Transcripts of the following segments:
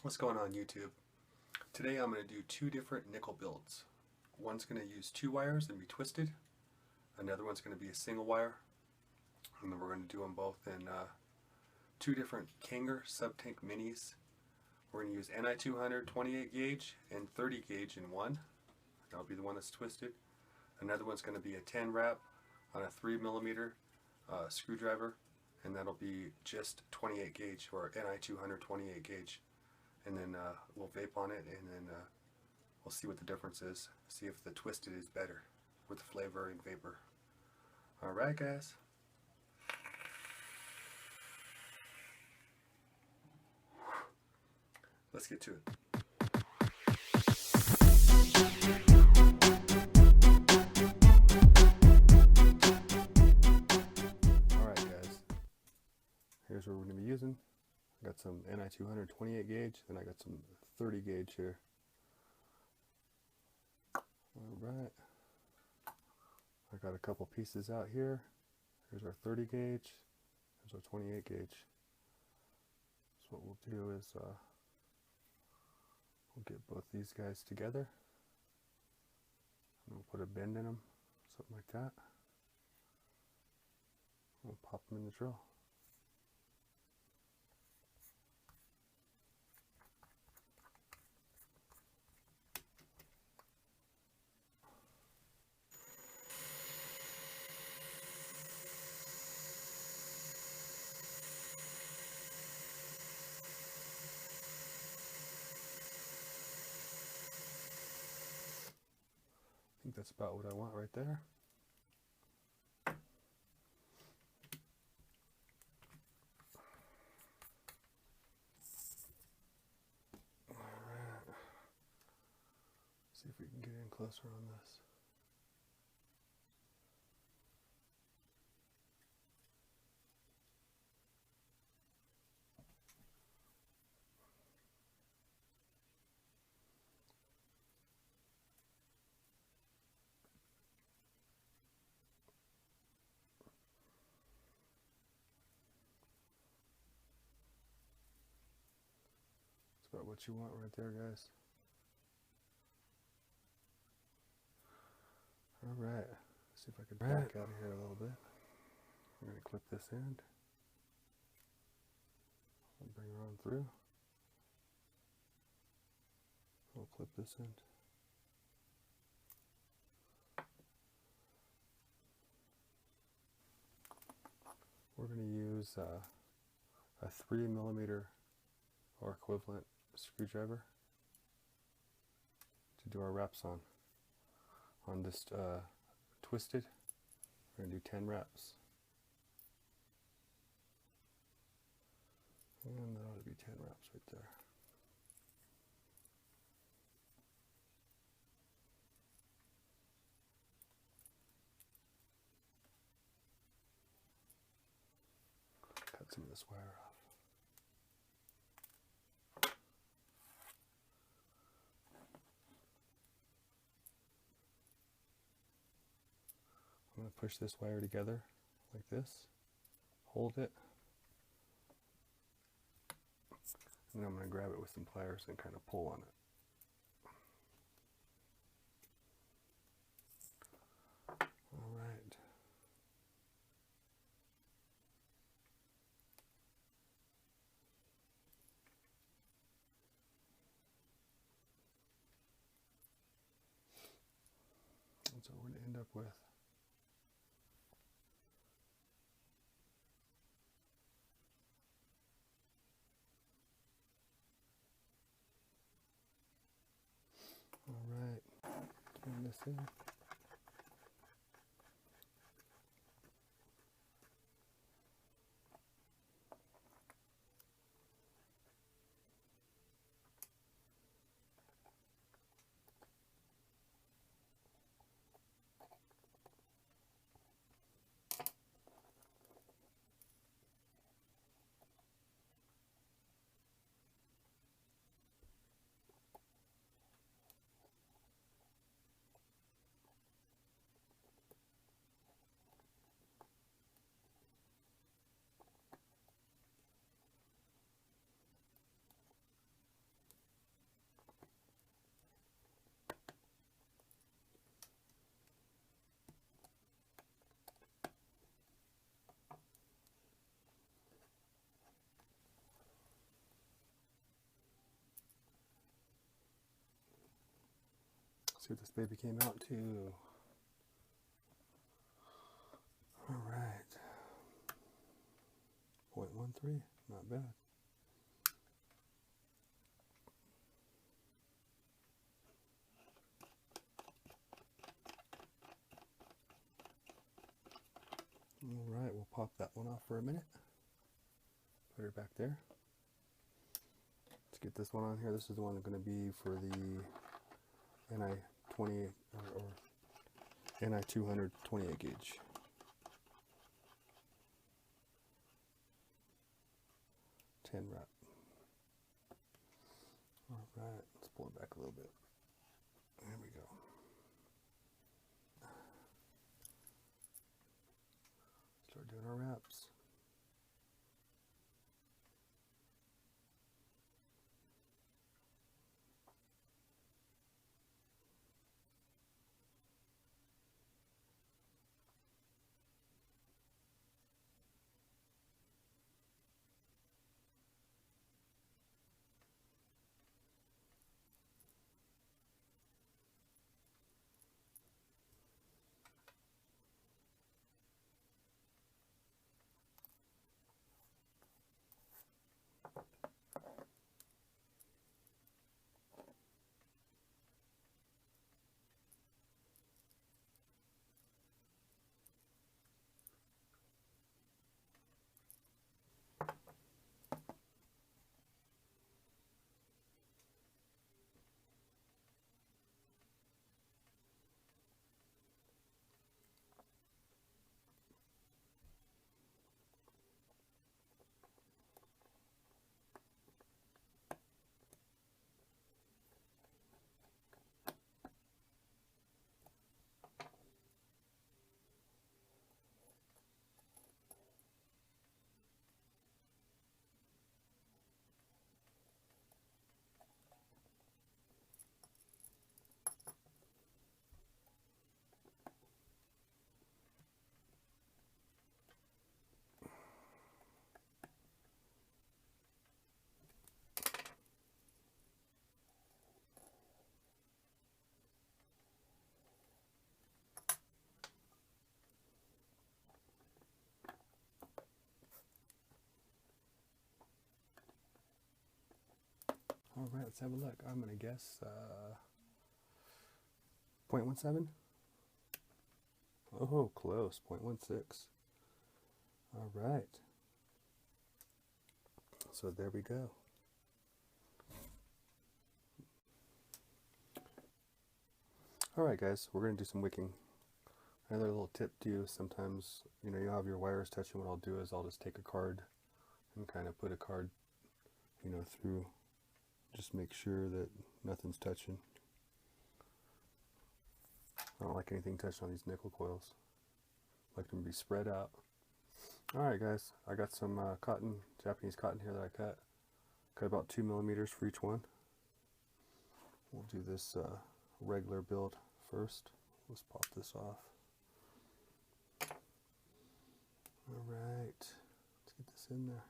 What's going on YouTube? Today I'm going to do two different nickel builds. One's going to use two wires and be twisted. Another one's going to be a single wire. And then we're going to do them both in two different Kanger SubTank Minis. We're going to use NI200 28 gauge and 30 gauge in one. That'll be the one that's twisted. Another one's going to be a 10 wrap on a 3mm screwdriver, and that'll be just 28 gauge or NI200 28 gauge. And then we'll vape on it, and then we'll see what the difference is. See if the twisted is better with the flavor and vapor. Alright guys. Let's get to it. Alright guys. Here's what we're going to be using. I got some NI200 28 gauge, then I got some 30 gauge here. Alright. I got a couple pieces out here. Here's our 30 gauge. Here's our 28 gauge. So what we'll do is we'll get both these guys together. And we'll put a bend in them, something like that. We'll pop them in the drill. I think that's about what I want right there. Alright. See if we can get in closer on this. About what you want right there, guys. Alright, see if I can back out of here a little bit. I'm going to clip this end. I'll bring her on through. I'll clip this end. We're going to use a 3mm or equivalent screwdriver to do our wraps on. On this twisted, we're going to do 10 wraps. And that ought to be 10 wraps right there. Cut some of this wire off. I'm going to push this wire together like this, hold it, and then I'm going to grab it with some pliers and kind of pull on it. Alright. That's what we're going to end up with. Alright, turn this in. See what this baby came out to. All right. 0.13, not bad. All right, we'll pop that one off for a minute. Put her back there. Let's get this one on here. This is the one that's going to be for the NI20 or NI200 28 gauge. 10 wrap. All right, let's pull it back a little bit. There we go. Start doing our wraps. All right, let's have a look. I'm going to guess 0.17. Oh, close, 0.16. All right. So there we go. All right, guys, we're going to do some wicking. Another little tip to you, sometimes, you know, you have your wires touching. What I'll do is I'll just take a card and kind of put a card, you know, through. Just make sure that nothing's touching. I don't like anything touching on these nickel coils. I like them to be spread out. Alright guys, I got some cotton, Japanese cotton here that I cut. Cut about 2 millimeters for each one. We'll do this regular build first. Let's pop this off. Alright, let's get this in there.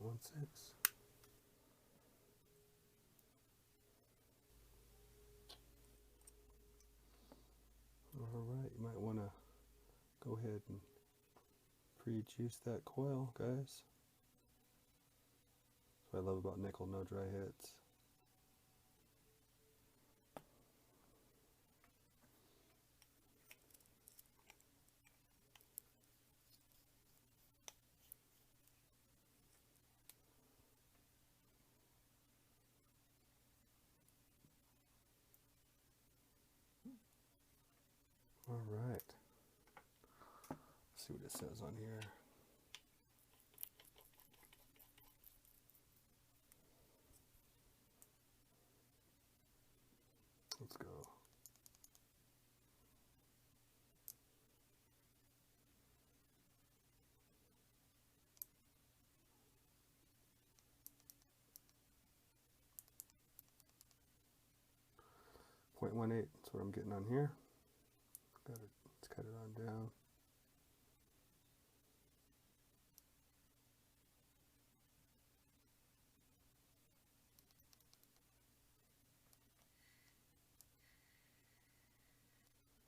.16. Alright, you might want to go ahead and pre-juice that coil, guys. That's what I love about nickel, no dry hits. All right. Let's see what it says on here. Let's go. .18, that's what I'm getting on here. Let's cut it on down.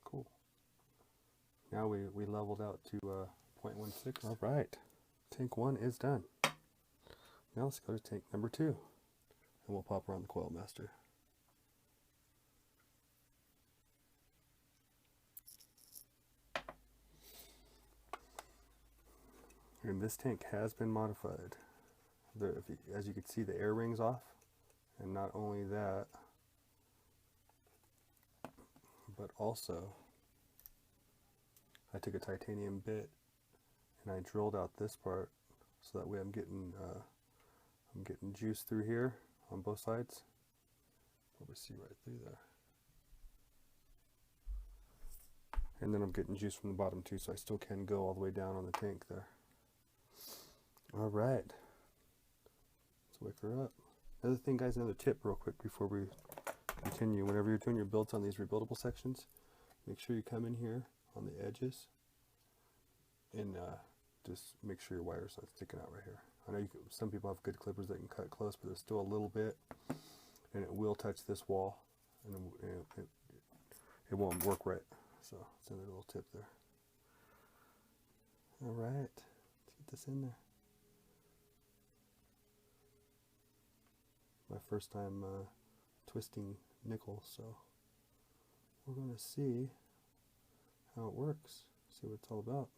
Cool. Now we leveled out to 0.16. All right, tank 1 is done. Now let's go to tank number 2, and we'll pop around the coil master. And this tank has been modified. As you can see, the air ring's off, and not only that, but also I took a titanium bit and I drilled out this part so that way I'm getting juice through here on both sides. Probably see right through there. And then I'm getting juice from the bottom too, so I still can go all the way down on the tank there. All right, let's wick her up. Another thing, guys, another tip real quick before we continue. Whenever you're doing your builds on these rebuildable sections, make sure you come in here on the edges and just make sure your wire's not sticking out right here. I know some people have good clippers that can cut close, but there's still a little bit, and it will touch this wall, and it won't work right. So it's another little tip there. All right, let's get this in there. My first time twisting nickel, so we're going to see how it works, see what it's all about.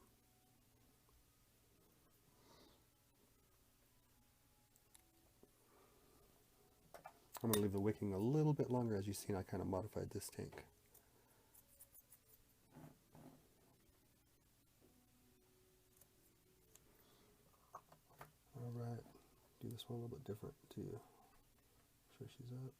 I'm going to leave the wicking a little bit longer. As you've seen, I kind of modified this tank. All right, do this one a little bit different too. Make sure she's up.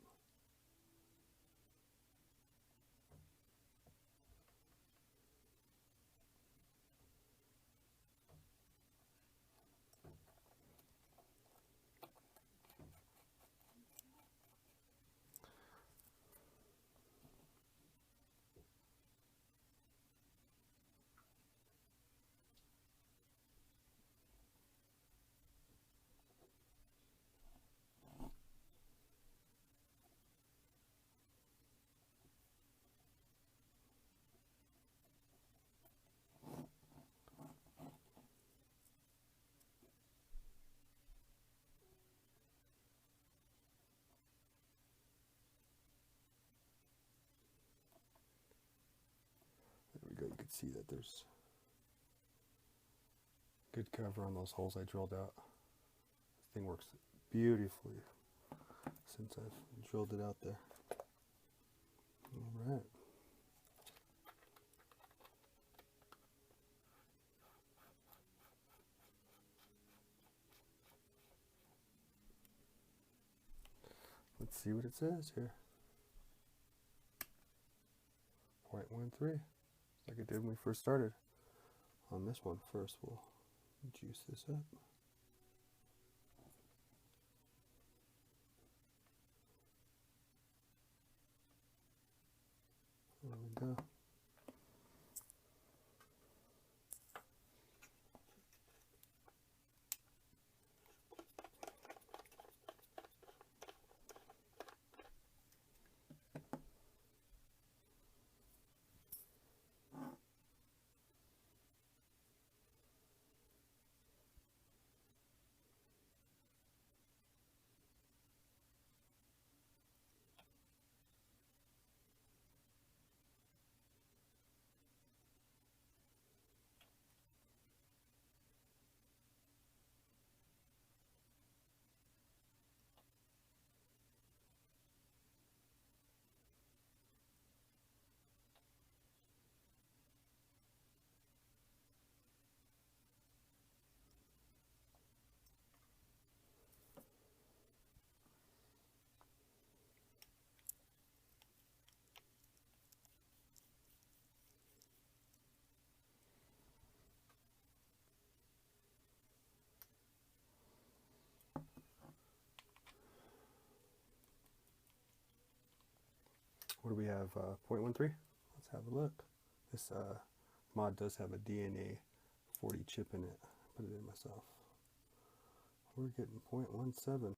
You can see that there's good cover on those holes I drilled out. This thing works beautifully since I've drilled it out there. All right. Let's see what it says here. 0.13. Like it did when we first started. On this one first, we'll juice this up. There we go. What do we have? 0.13? Let's have a look. This mod does have a DNA 40 chip in it. Put it in myself. We're getting 0.17.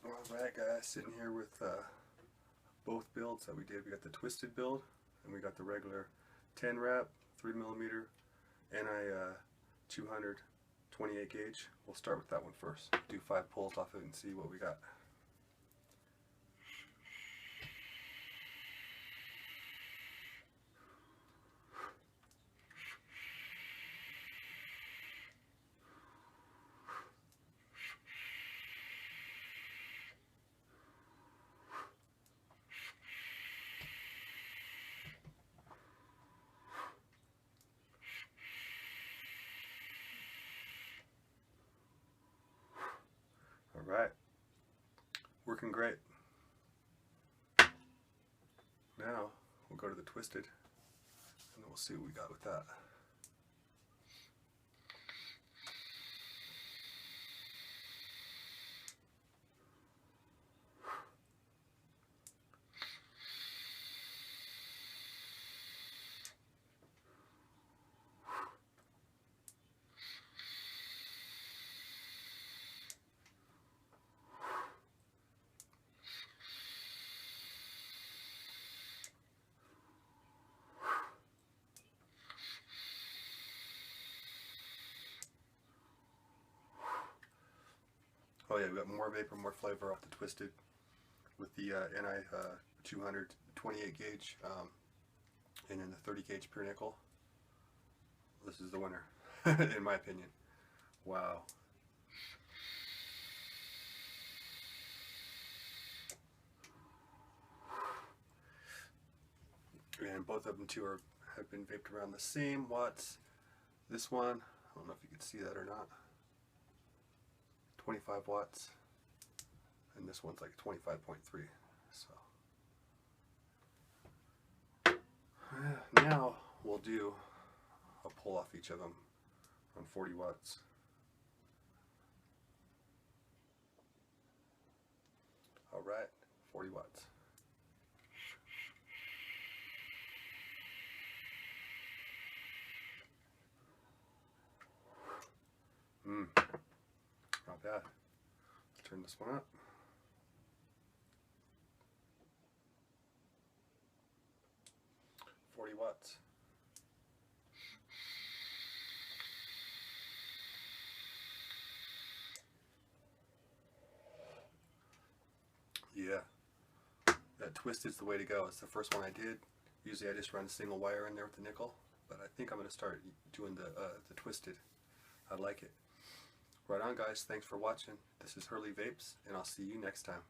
Alright guys, sitting here with both builds that we did. We got the twisted build and we got the regular 10 wrap, 3mm NI200 28 gauge. We'll start with that one first. Do 5 pulls off it and see what we got. Alright, working great. Now we'll go to the twisted and we'll see what we got with that. Oh yeah, we got more vapor, more flavor off the twisted with the NI200 28 gauge and then the 30 gauge pure nickel. This is the winner, in my opinion. Wow. And both of them too have been vaped around the same watts. This one, I don't know if you can see that or not. 25 watts, and this one's like 25.3. So now we'll do a pull off each of them on 40 watts. All right, 40 watts. Not bad. Let's turn this one up. Watts. Yeah, that twisted's the way to go. It's the first one I did. Usually I just run a single wire in there with the nickel, but I think I'm going to start doing the twisted. I like it. Right on guys, thanks for watching. This is Hurley Vapes, and I'll see you next time.